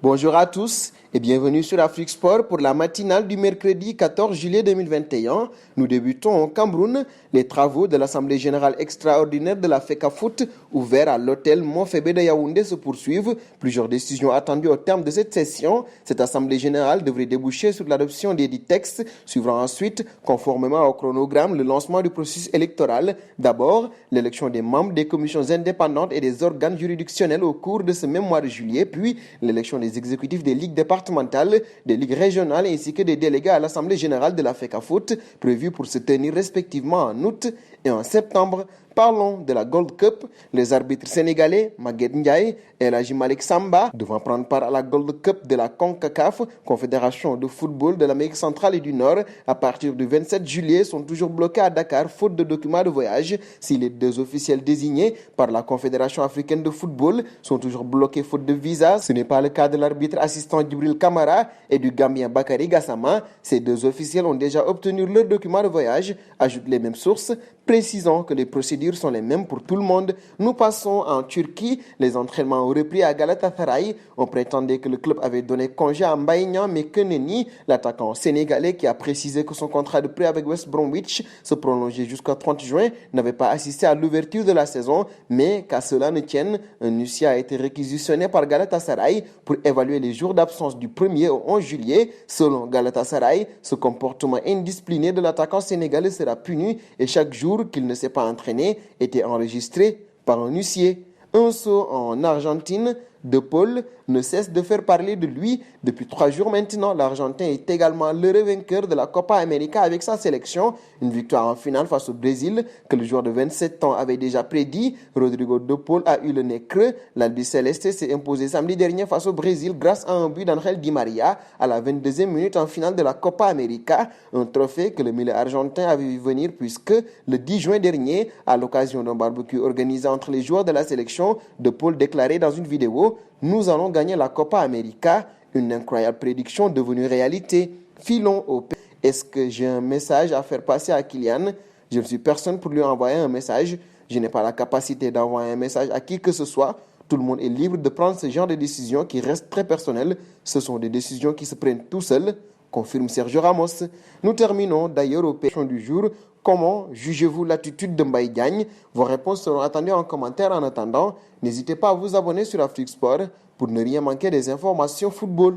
Bonjour à tous et bienvenue sur Afrique Sport pour la matinale du mercredi 14 juillet 2021. Nous débutons au Cameroun. Les travaux de l'Assemblée générale extraordinaire de la FECAFOOT, ouvert à l'hôtel Montfébé de Yaoundé, se poursuivent. Plusieurs décisions attendues au terme de cette session. Cette Assemblée générale devrait déboucher sur l'adoption des dits textes, suivra ensuite, conformément au chronogramme, le lancement du processus électoral. D'abord, l'élection des membres des commissions indépendantes et des organes juridictionnels au cours de ce même mois de juillet, puis l'élection des exécutifs des ligues départementales, des ligues régionales ainsi que des délégués à l'Assemblée générale de la FECAFOOT, prévus pour se tenir respectivement en août et en septembre. Parlons de la Gold Cup. Les arbitres sénégalais, Maguette Ndiaye et El Hadji Malick Samba, devant prendre part à la Gold Cup de la CONCACAF, Confédération de football de l'Amérique centrale et du Nord, à partir du 27 juillet, sont toujours bloqués à Dakar, faute de documents de voyage. Si les deux officiels désignés par la Confédération africaine de football sont toujours bloqués faute de visa, ce n'est pas le cas de l'arbitre assistant Djibril Kamara et du Gambien Bakary Gassama. Ces deux officiels ont déjà obtenu leur document de voyage, ajoutent les mêmes sources, précisant que les procédures sont les mêmes pour tout le monde. Nous passons en Turquie. Les entraînements ont repris à Galatasaray. On prétendait que le club avait donné congé à Mbaye Niang, mais que nenni. L'attaquant sénégalais, qui a précisé que son contrat de prêt avec West Bromwich se prolongeait jusqu'au 30 juin, n'avait pas assisté à l'ouverture de la saison, mais qu'à cela ne tienne, un huissier a été réquisitionné par Galatasaray pour évaluer les jours d'absence du 1er au 11 juillet. Selon Galatasaray, ce comportement indiscipliné de l'attaquant sénégalais sera puni et chaque jour qu'il ne s'est pas entraîné était enregistré par un huissier. Un saut en Argentine. De Paul ne cesse de faire parler de lui. Depuis 3 jours maintenant, l'Argentin est également l'heureux vainqueur de la Copa América avec sa sélection. Une victoire en finale face au Brésil que le joueur de 27 ans avait déjà prédit. Rodrigo De Paul a eu le nez creux. L'Albiceleste s'est imposé samedi dernier face au Brésil grâce à un but d'Angel Di Maria à la 22e minute en finale de la Copa América. Un trophée que le milieu argentin avait vu venir puisque le 10 juin dernier, à l'occasion d'un barbecue organisé entre les joueurs de la sélection, De Paul déclarait dans une vidéo: nous allons gagner la Copa América, une incroyable prédiction devenue réalité. Filons au pays. Est-ce que j'ai un message à faire passer à Kylian? Je ne suis personne pour lui envoyer un message. Je n'ai pas la capacité d'envoyer un message à qui que ce soit. Tout le monde est libre de prendre ce genre de décisions qui restent très personnelles. Ce sont des décisions qui se prennent tout seuls, confirme Sergio Ramos. Nous terminons d'ailleurs au question du jour. Comment jugez-vous l'attitude de Mbaye Diagne? Vos réponses seront attendues en commentaire. En attendant, n'hésitez pas à vous abonner sur Afrique Sport pour ne rien manquer des informations football.